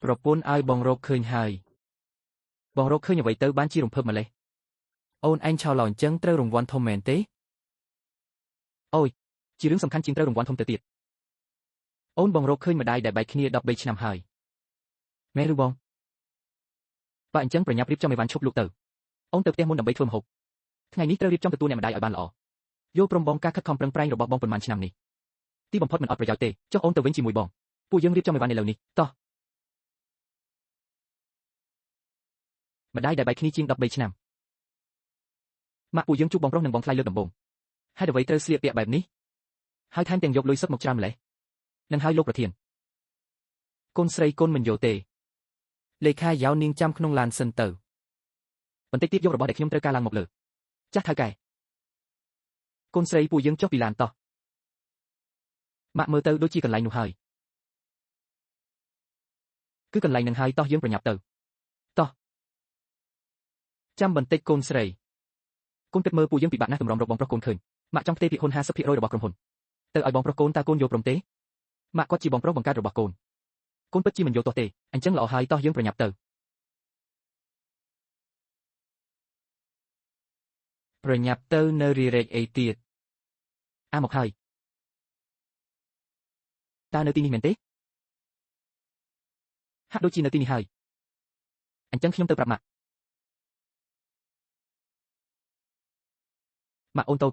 ប្រពន្ធឲ្យបងរកឃើញហើយបងរកឃើញអ្វីទៅបានជារំភើបម្លេះអូនឯងឆោឡោអញ្ចឹងត្រូវរង្វាន់ធំមែនទេអូយជារឿងសំខាន់ជាងត្រូវរង្វាន់ធំទៅទៀតអូនបងរកឃើញម្ដាយដែលបែកគ្នា13ឆ្នាំហើយមែនឬបងបើអញ្ចឹងប្រញាប់រៀបចំអីវ៉ាន់ឈប់លក់ទៅអូនទៅផ្ទះមុនដើម្បីធ្វើម្ហូបថ្ងៃនេះត្រូវរៀបចំទទួលអ្នកម្ដាយឲ្យបានល្អយល់ព្រមបងការខិតខំប្រឹងប្រែងរបស់បងប៉ុន្មានឆ្នាំនេះទីបំផុតមិនអត់ប្រយោជន៍ទេចុះអូនទៅវិញជាមួយបងពួកយើងរៀបចំអីវ៉ាន់ឥឡូវនេះតោះម្ដាយដែលបែកគ្នាជាង13ឆ្នាំម៉ាក់ពួកយើងជួបបងប្រុសនិងបងថ្លៃលើកដំបូងហេតុអ្វីត្រូវស្លៀកពាក់បែបនេះហើយថែមទាំងយកលុយសុទ្ធមកច្រើនម្លេះនឹងហើយលោកប្រធានកូនស្រីកូនមិនយកទេលេខាយ៉ាវនាងចាំក្នុងឡានសិនទៅបន្តិចទៀតយករបស់ដែលខ្ញុំត្រូវការឡើងមកលើចាស់ថៅកែកូនស្រីពួកយើងចុះពីឡានតោះម៉ាក់មើលទៅដូចជាកន្លែងនោះហើយគឺកន្លែងនឹងហើយតោះយើងប្រញាប់ទៅតោះចាំបន្តិចកូនស្រីកូនគិតមើលពួកយើងពិបាកណាស់តម្រាំរកបងប្រុសកូនឃើញម៉ាក់ចង់ផ្ទេរភាគហ៊ុន 50% របស់ក្រុមហ៊ុនទៅឲ្យបងប្រុសកូនតើកូនយកព្រមទេម៉ាក់គាត់ជាបងប្រុសបង្កើតរបស់កូនកូនពិតជាមិនយកទាស់ទេអញ្ចឹងល្អហើយតោះយើងប្រញាប់ទៅប្រញាប់ទៅនៅរីរែកអីទៀតមកហើយតើនៅទីនេះមែនទេហាក់ដូចជានៅទីនេះហើយអញ្ចឹងខ្ញុំទៅប្រាប់ម៉ាក់អូនតូច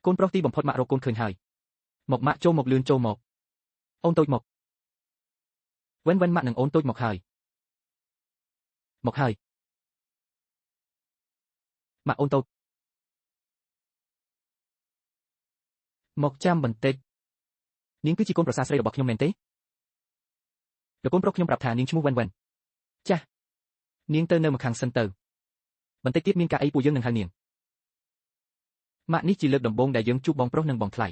កូនប្រុសទីបំផុតម៉ាក់រកកូនឃើញហើយមកម៉ាក់ចូលមកលឿនចូលមកអូនតូចមកវិនម៉ាក់នឹងអូនតូចមកហើយម៉ាក់អូនតូចមកចាំបន្តិចនាងគឺជាកូនប្រសារស្រីរបស់ខ្ញុំមែនទេប្រពន្ធប្រុសខ្ញុំប្រាប់ថានាងឈ្មោះវិនចាស់នាងទៅនៅម្ខាងសិនទៅបន្តិចទៀតមានការអីពួកយើងនឹងហៅនាងម៉ាក់នេះជាលើកដំបូងដែលយើងជួបបងប្រុសនិងបងថ្លៃ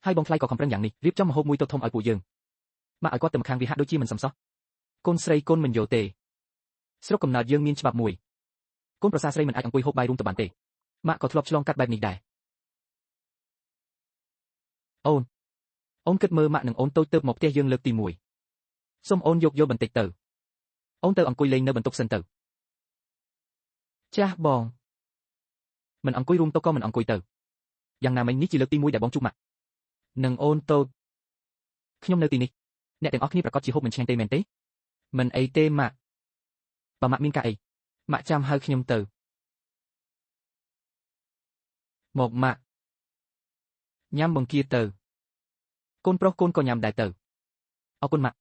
ហើយបងថ្លៃក៏ខំប្រឹងយ៉ាងនេះរៀបចំម្ហូបមួយតូចធំឲ្យពួកយើងម៉ាក់ឲ្យគាត់ទៅម្ខាងវាហាក់ដូចជាមិនសមសោះកូនស្រីកូនមិនយកទេស្រុកកំណើតយើងមានច្បាប់មួយកូនប្រសារស្រីមិនអាចអង្គុយហូបបាយរួមទៅបានទេម៉ាក់ក៏ធ្លាប់ឆ្លងកាត់បែបនេះដែរអូនគិតមើលម៉ាក់និងអូនតូចទៅមកផ្ទះយើងលើកទី1សូមអូនយកបន្តិចទៅអូនទៅអង្គុយលេងនៅបន្ទប់សិនទៅចាស់បងមិនអង្គុយរួមតុក៏មិនអង្គុយទៅយ៉ាងណាមិញនេះជាលើកទី1ដែលបងជួបម៉ាក់និងអូនតូចខ្ញុំនៅទីនេះអ្នកទាំងអស់គ្នាប្រកាសជាហូបមិនឆ្ងាញ់ទេមែនទេមិនអីទេម៉ាក់បើម៉ាក់មានការអីម៉ាក់ចាំហៅខ្ញុំទៅមកម៉ាក់ញ៉ាំបង្គាទៅកូនប្រុសកូនក៏ញ៉ាំដែរទៅអរគុណម៉ាក់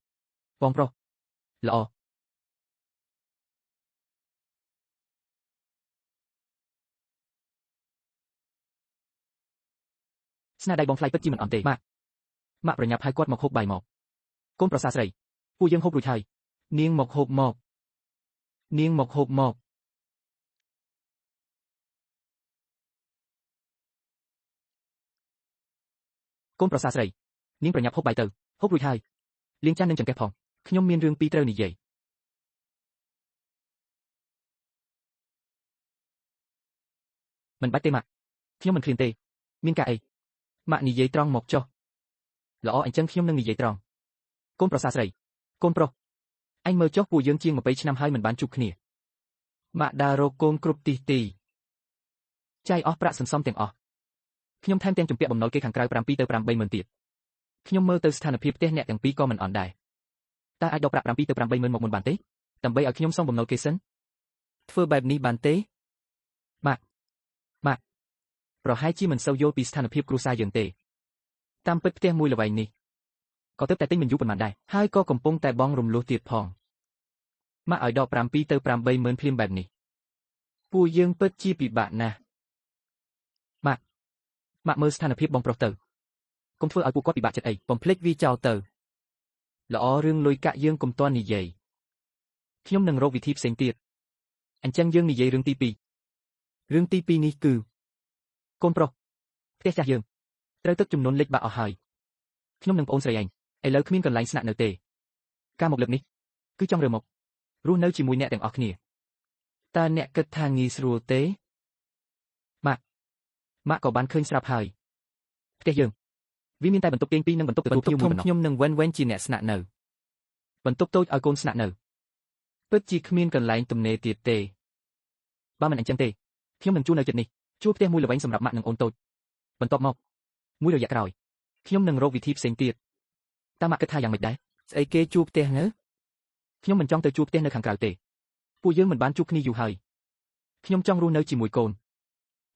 បងប្រុសល្អស្នាដៃបងថ្លៃពិតជាមិនអន់ទេម៉ាក់ប្រញាប់ឲ្យគាត់មកហូបបាយមកកូនប្រសារស្រីពួកយើងហូបរួចហើយនាងមកហូបមកកូនប្រសារស្រីនាងប្រញាប់ហូបបាយទៅហូបរួចហើយលាងចាននិងចង្កេះផងខ្ញុំមានរឿងពីរត្រូវនិយាយមិនបាច់ទេម៉ាក់ខ្ញុំមិនឃ្លានទេមានការអីម៉ាក់និយាយត្រង់មកចុះល្អអញ្ចឹងខ្ញុំនឹងនិយាយត្រង់កូនប្រសារស្រីកូនប្រុសអញមើលចុះពួកយើងជាង20ឆ្នាំហើយមិនបានជួបគ្នាម៉ាក់ដើររកកូនគ្រប់ទីចាយអស់ប្រាក់សន្សំទាំងអស់ខ្ញុំថែមទាំងជំពាក់បំណុលគេខាងក្រៅ7ទៅ8ម៉ឺនទៀតខ្ញុំមើលទៅស្ថានភាពផ្ទះអ្នកទាំងពីរក៏មិនអន់ដែរតើអាចដកប្រាក់7ទៅ8ម៉ឺនមកមុនបានទេដើម្បីឲ្យខ្ញុំសងបំណុលគេសិនធ្វើបែបនេះបានទេម៉ាក់ប្រហែលជាមិនសូវយល់ពីស្ថានភាពគ្រួសារយើងទេតាមពិតផ្ទះមួយល្វែងនេះក៏ទើបតែទិញមិនយូរប៉ុន្មានដែរហើយក៏កំពុងតែបង់រំលោះទៀតផងម៉ាក់ឲ្យដក7ទៅ8ម៉ឺនភ្លាមបែបនេះពួកយើងពិតជាពិបាកណាស់ម៉ាក់មើលស្ថានភាពបងប្រុសទៅកុំធ្វើឲ្យពួកគាត់ពិបាកចិត្តអីបំភ្លេចវាចោលទៅល្អរឿងលុយកាក់យើងកុំទាន់និយាយខ្ញុំនឹងរកវិធីផ្សេងទៀតអញ្ចឹងយើងនិយាយរឿងទី2នេះគឺកូនប្រុសផ្ទះចាស់យើងត្រូវទឹកចំនួនលិចបាក់អស់ហើយខ្ញុំនិងប្អូនស្រីឯងឥឡូវគ្មានកន្លែងស្នាក់នៅទេការមកលើកនេះគឺចង់រើមករស់នៅជាមួយអ្នកទាំងអស់គ្នាតើអ្នកគិតថាងាយស្រួលទេម៉ាក់ក៏បានឃើញស្រាប់ហើយផ្ទះយើងវាមានតែបន្ទប់គេង2និងបន្ទប់ទទួលភ្ញៀវមួយប៉ុណ្ណោះខ្ញុំនិងវិនជាអ្នកស្នាក់នៅ បន្ទប់តូចឲ្យកូនស្នាក់នៅពិតជាគ្មានកន្លែងទំនេរទៀតទេបើមិនអញ្ចឹងទេខ្ញុំនឹងជួលនៅជិតនេះជួលផ្ទះមួយល្វែងសម្រាប់ម៉ាក់និងអូនតូចបន្ទាប់មកមួយរយៈក្រោយខ្ញុំនឹងរកវិធីផ្សេងទៀតតើម៉ាក់គិតថាយ៉ាងម៉េចដែរស្អីគេជួលផ្ទះនៅខ្ញុំមិនចង់ទៅជួលផ្ទះនៅខាងក្រៅទេពួកយើងមិនបានជួបគ្នាយូរហើយខ្ញុំចង់រស់នៅជាមួយកូន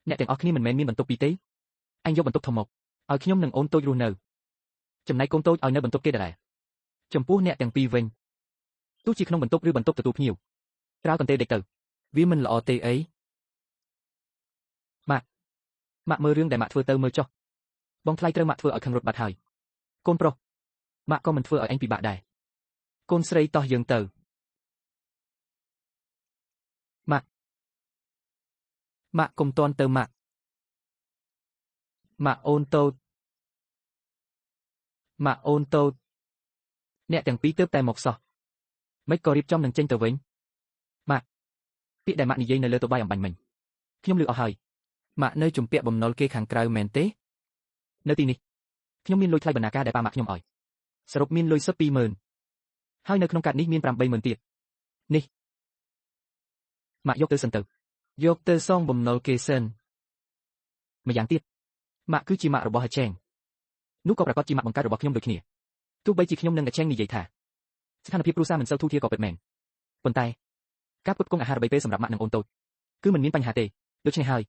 អ្នកទាំងអស់គ្នាមិនមែនមានបន្ទប់ពីរទេអញយកបន្ទប់ធំមកឲ្យខ្ញុំនិងអូនតូចរស់នៅចំណែកកូនតូចឲ្យនៅបន្ទប់គេដដែលចំពោះអ្នកទាំងពីរវិញទោះជាក្នុងបន្ទប់ឬបន្ទប់ទទួលភ្ញៀវប្រើកន្ទេលដេកទៅវាមិនល្អទេអីម៉ាក់មើលរឿងដែលម៉ាក់ធ្វើទៅមើលចុះបងថ្លៃត្រូវម៉ាក់ធ្វើឲ្យខឹងរត់បាត់ហើយកូនប្រុសម៉ាក់ក៏មិនធ្វើឲ្យអញពិបាកដែរកូនស្រីតោះយើងទៅម៉ាក់កុំតន់ទៅម៉ាក់អូនតូចអ្នកទាំងពីរទើបតែមកសោះមិនក៏រៀបចំនឹងចេញទៅវិញម៉ាក់ពាក្យដែលម៉ាក់និយាយនៅលើតុបាយអំបញ្ញមិញខ្ញុំលឺអស់ហើយម៉ាក់នៅជំពាក់បំណុលគេខាងក្រៅមែនទេនៅទីនេះខ្ញុំមានលុយថ្លៃបណ្ណាការដែលប៉ាម៉ាក់ខ្ញុំឲ្យសរុបមានលុយសឹក 20,000 ហើយនៅក្នុងកាតនេះមាន 80,000 ទៀតនេះម៉ាក់យកទៅសិនទៅយកទៅសងបំណុលគេសិនម្យ៉ាងទៀតម៉ាក់គឺជាម៉ាក់របស់អាឆេងនោះក៏ប្រកាសជាម៉ាក់បង្កើតរបស់ខ្ញុំដូចគ្នាទោះបីជាខ្ញុំនិងអាឆេងនិយាយថាស្ថានភាពគ្រួសារមិនសូវធូរធារក៏ពិតមែនប៉ុន្តែការផ្គត់ផ្គង់អាហារ3ពេលសម្រាប់ម៉ាក់និងអូនតូចគឺមិនមានបញ្ហាទេដូច្នេះហើ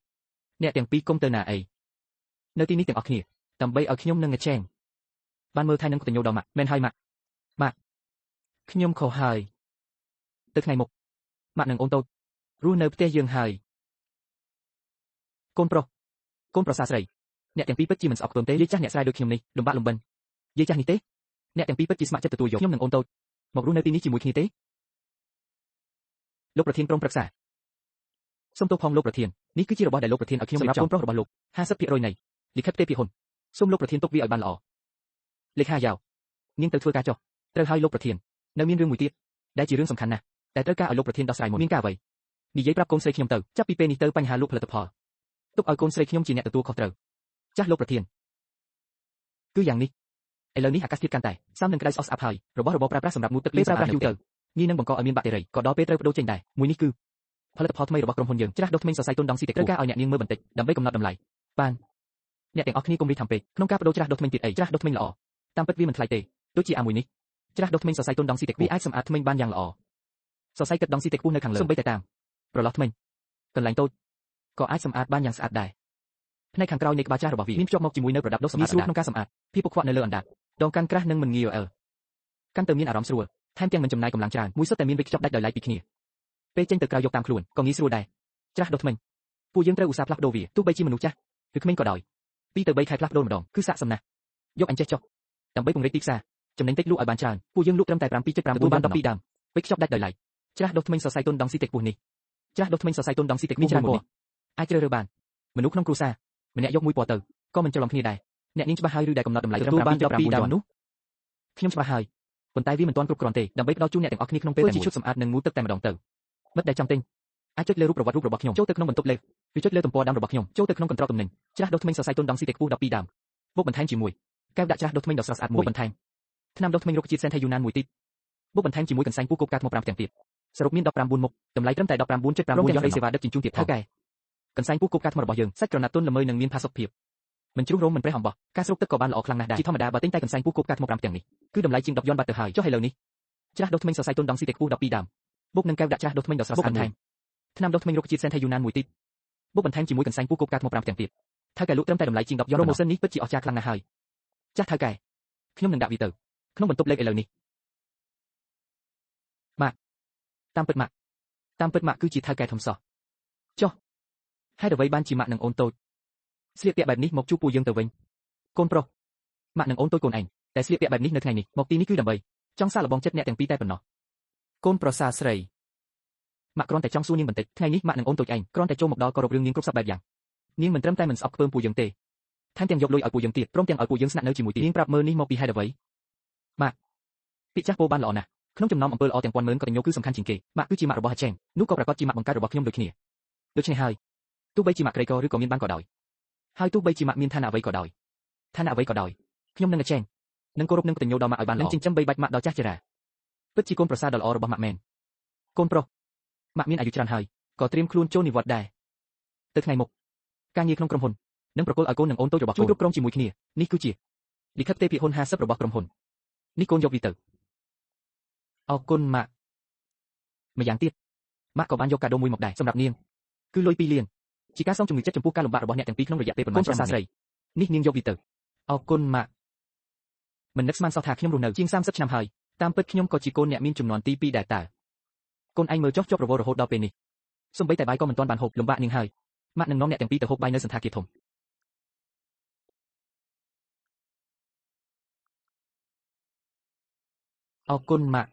យអ្នកទាំងពីរកុំទៅណាអីនៅទីនេះទាំងអស់គ្នាដើម្បីឲ្យខ្ញុំនិងអាឆេងបានមើលថែនិងកតញ្ញូដល់ម៉ាក់មែនហើយម៉ាក់ខ្ញុំខុសហើយទៅថ្ងៃមុខម៉ាក់និងអូនតូចរស់នៅផ្ទះយើងហើយកូនប្រុសស្រីអ្នកទាំងពីរពិតជាមិនស្អប់ខ្ពើមទេយាយចាស់អ្នកស្រែដូចខ្ញុំនេះលំបាកលំបិនយាយចាស់នេះទេអ្នកទាំងពីរពិតជាស្ម័គ្រចិត្តទទួលយកខ្ញុំនិងអូនតូចមករស់នៅទីនេះជាមួយគ្នាទេលោកប្រធានក្រុមប្រឹក្សាសូមទោសផងលោកប្រធាននេះគឺជារបស់ដែលលោកប្រធានឲ្យខ្ញុំសម្រាប់កូនប្រុសរបស់លោក 50% នៃលិខិតផ្ទេរភាគហ៊ុនសូមលោកប្រធានទុកវាឲ្យបានល្អលេខាយ៉ាវនាងទៅធ្វើការចុះត្រូវឲ្យលោកប្រធាននៅមានរឿងមួយទៀតដែលជារឿងសំខាន់ណាស់តែត្រូវការឲ្យលោកប្រធានដោះស្រាយមុនមានការអ្វីនិយាយប្រាប់កូនស្រីខ្ញុំទៅចាប់ពីពេលនេះទៅបញ្ហាលក់ផលិតផលទុកឲ្យកូនស្រីខ្ញុំជាអ្នកទទួលខុសត្រូវចាស់លោកប្រធានគឺយ៉ាងនេះឥឡូវនេះអាកាសធាតុកាន់តែសាមនឹងក្តៅស្អុះស្អាប់ហើយរបស់របរប្រើប្រាស់សម្រាប់ងូតទឹកលេងប្រើប្រាស់យូរទៅងាយនឹងបង្កឲ្យមានបាក់តេរីក៏ដល់ពេលត្រូវបដូរចេញដែរមួយនេះគឺផលិតផលថ្មីរបស់ក្រុមហ៊ុនយើងច្រាស់ដុសធ្មេញសរសៃទុនដងស៊ីតិចត្រូវការឲ្យអ្នកនាងមើលបន្តិចដើម្បីកំណត់តម្លៃបានអ្នកទាំងអស់គ្នាកុំរីកថាំពេកក្នុងការបដូរច្រាស់ដុសធ្មេញទៀតអីច្រាស់ដុសធ្មេញល្អតាមពិតវាមិនថ្លៃទេដូចជាអាមួយនេះច្រាស់ដុសធ្មេញសរសៃទុនដងស៊ីតិចវាអាចសម្អាតធ្មេញបានយ៉ាងល្អសរសៃទឹកដងស៊ីតិចខ្ពស់នៅខាងលើសូម្បីតែតាមប្រឡោះធ្មេញកន្លែងតូចក៏អាចសម្អាតបានយ៉ាងស្អាតដែរផ្នែកខាងក្រោយនៃក្បាលចាស់របស់វាមានភ្ជាប់មកជាមួយនៅប្រដាប់ដុសសម្អាតស្រួលក្នុងការសម្អាតភាពពុកខ្វាក់នៅលើអណ្ដាតដងកាន់ក្រាស់និងមិនងាយរអិលកាន់ទៅមានអារម្មណ៍ស្រួលថែមទាំងមិនចំណាយកម្លាំងច្រើនមួយសុទ្ធតែមានវិកខ្ចប់ដាច់ដោយឡែកពីគ្នាពេលចេញទៅក្រៅយកតាមខ្លួនក៏ងាយស្រួលដែរច្រាស់ដុសធ្មេញពួកយើងត្រូវឧស្សាហ៍ផ្លាស់ប្ដូរវាទោះបីជាមនុស្សចាស់ឬក្មេងក៏ដោយ2 ទៅ 3 ខែផ្លាស់ប្ដូរម្ដងគឺសាកសមណាស់យកអញចេះចុះដើម្បីពង្រីកទីផ្សារចំណេញតិចលក់ឲ្យបានច្រើនពួកយើងលក់ត្រឹមតែ 7.5 ទទួលបាន12ដើមវិកខ្ចប់ដាច់ដោយឡែកច្រាស់ដុសធ្មេញសរសៃទុនដងស៊ីតិចខ្ពស់នេះច្រាស់ដុសធ្មេញសរសៃទុនដងស៊ីតិចមានច្រើនពណ៌អាចជ្រើសរើសបានមនុស្សក្នុងគ្រួសារម្នាក់យកមួយពណ៌ទៅក៏មិនច្រឡំគ្នាដែរអ្នកនាងច្បាស់ហើយឬដែលកំណត់តម្លៃទទួលបាន12ដើមនោះខ្ញុំច្បាស់ហើយប៉ុន្តែវាមិនទាន់គ្រប់គ្រាន់ទេដើម្បីផ្ដល់ជូនអ្នកទាំងអស់គ្នាក្នុងពេលតែមួយឈុតសម្អាតនិងងូតទឹកតែម្ដងទៅមិត្តដែលចង់ទិញអាចចុចលើរូបប្រវត្តិរូបរបស់ខ្ញុំចូលទៅក្នុងបន្ទប់លេខឬចុចលើទំព័រដើមរបស់ខ្ញុំចូលទៅក្នុងកន្ត្រកទំនិញច្រាស់ដុសធ្មេញសរសៃទុនដងស៊ីតិចខ្ពស់12ដើមបូកបន្ថែមជាមួយកែវដាក់ច្រាស់ដុសធ្មេញដ៏ស្រស់ស្អាតមួយបន្ថែមថ្នាំដុសធ្មេញរុក្ខជាតិសែនថៃយូណានមួយទីបូកបន្ថែមជាមួយកន្សែងពូកូបកាថ្ម5ទាំងទៀតសរុបមាន19មុខតម្លៃត្រឹមតែ 19.9 យ៉ាងសេវាដឹកជញ្ជូនទៀតថៅកែកន្សែងពូកូបកាថ្មរបស់យើងសាច់ក្រណាត់ទន់ល្មើយនិងមានផាសុកភាពមិនជ្រុះរោមមិនប្រេះអំបោះការស្រូបទឹកក៏បានល្អខ្លាំងណាស់ដែរជាធម្មតាបើទិញតែកន្សែងពូកូបកាថ្ម5ទាំងនេះគឺតម្លៃជាង10 យន់បាត់ទៅហើយចុះឥឡូវនេះច្រាស់ដុសធ្មេញសរសៃទុនដងស៊ីតិចខ្ពស់12ដើមបូកនឹងកែវដាក់ច្រាស់ដុសធ្មេញដ៏ស្រស់ស្អាតមួយថ្នាំដុសធ្មេញរុក្ខជាតិសែនថៃយូណានមួយទីបូកបន្ថែមជាមួយកន្សែងពូកូបកាថ្ម5ទាំងទៀតថៅកែលក់ត្រឹមតែតម្លៃជាង10 យន់ប្រូម៉ូសិននេះពិតជាអស្ចារ្យខ្លាំងណាស់ហើយចាស់ថៅកែខ្ញុំនឹងដាក់វាទៅក្នុងបន្ទប់លេខឥឡូវនេះម៉ាក់តាមពិតម៉ាក់គឺជាថៅកែធំសោះចុះហេតុអ្វីបានជាម៉ាក់និងអូនតូចស្លៀកពាក់បែបនេះមកជួបពួកយើងទៅវិញកូនប្រុសម៉ាក់និងអូនតូចកូនឯងតែស្លៀកពាក់បែបនេះនៅថ្ងៃនេះមកទីនេះគឺដើម្បីចង់សាកល្បងចិត្តអ្នកទាំងពីរតែប៉ុណ្ណោះកូនប្រសាស្រីម៉ាក់គ្រាន់តែចង់សួរនាងបន្តិចថ្ងៃនេះម៉ាក់និងអូនតូចឯងគ្រាន់តែចូលមកដល់ក៏រករឿងនាងគ្រប់សពបែបយ៉ាងនាងមិនត្រឹមតែមិនស្អប់ខ្ពើមពួកយើងទេថែមទាំងយកលុយឲ្យពួកយើងទៀតព្រមទាំងឲ្យពួកយើងស្នាក់នៅជាមួយនាងប្រាប់មើលនេះមកពីហេតុអ្វីម៉ាក់ពាក្យចាស់ពោលបានល្អណាស់ក្នុងចំណោមអំពើល្អទាំងពាន់ម៉ឺនកតញ្ញូគឺសំខាន់ជាងគេម៉ាក់គឺជាម៉ាក់របស់ហាឆេងនោះក៏ប្រកាសជាម៉ាក់បង្កើតរបស់ខ្ញុំដូចគ្នាដូច្នេះហើយទោះបីជាម៉ាក់ក្រីក្រឬក៏មានបានក៏ដោយហើយទោះបីជាម៉ាក់មានឋានៈអ្វីក៏ដោយខ្ញុំនិងហាឆេងនឹងគោរពនឹងកតញ្ញូដល់ម៉ាក់ឲ្យបានល្អនឹងចិញ្ចឹមបីបាច់ម៉ាក់ដល់ចាស់ជរា ពិតជាកូនប្រសារដ៏ល្អរបស់ម៉ាក់មែនកូនប្រុសម៉ាក់មានអាយុច្រើនហើយក៏ត្រៀមខ្លួនចូលនិវត្តន៍ដែរទៅថ្ងៃមុខការងារក្នុងក្រុមហ៊ុននឹងប្រគល់ឲ្យកូននិងអូនតូចរបស់កូនជួយគ្រប់គ្រងជាមួយគ្នានេះគឺជាលិខិតទេពីហ៊ុន50របស់ក្រុមហ៊ុននេះកូនយកវាទៅអរគុណម៉ាក់ម្យ៉ាងទៀតម៉ាក់ក៏បានយកកាដូមួយមកដែរសម្រាប់នាងគឺលុយ2លានជាការសងជំងឺចិត្តចំពោះការលំបាករបស់អ្នកទាំងពីរក្នុងរយៈពេលប៉ុន្មានឆ្នាំនេះនេះនាងយកវាទៅអរគុណម៉ាក់មិននឹកស្មានសោះថាខ្ញុំរស់នៅជាង30ឆ្នាំហើយតាមពិតខ្ញុំក៏ជាកូនអ្នកមានចំនួនទី2ដែរតើកូនឯងមើលចុះជាប់រវល់រហូតដល់ពេលនេះសូម្បីតែបាយក៏មិនទាន់បានហូបលំបាកនាងហើយម៉ាក់នឹងនាំអ្នកទាំងពីរទៅហូបបាយនៅសន្តាគារធំអរគុណម៉ាក់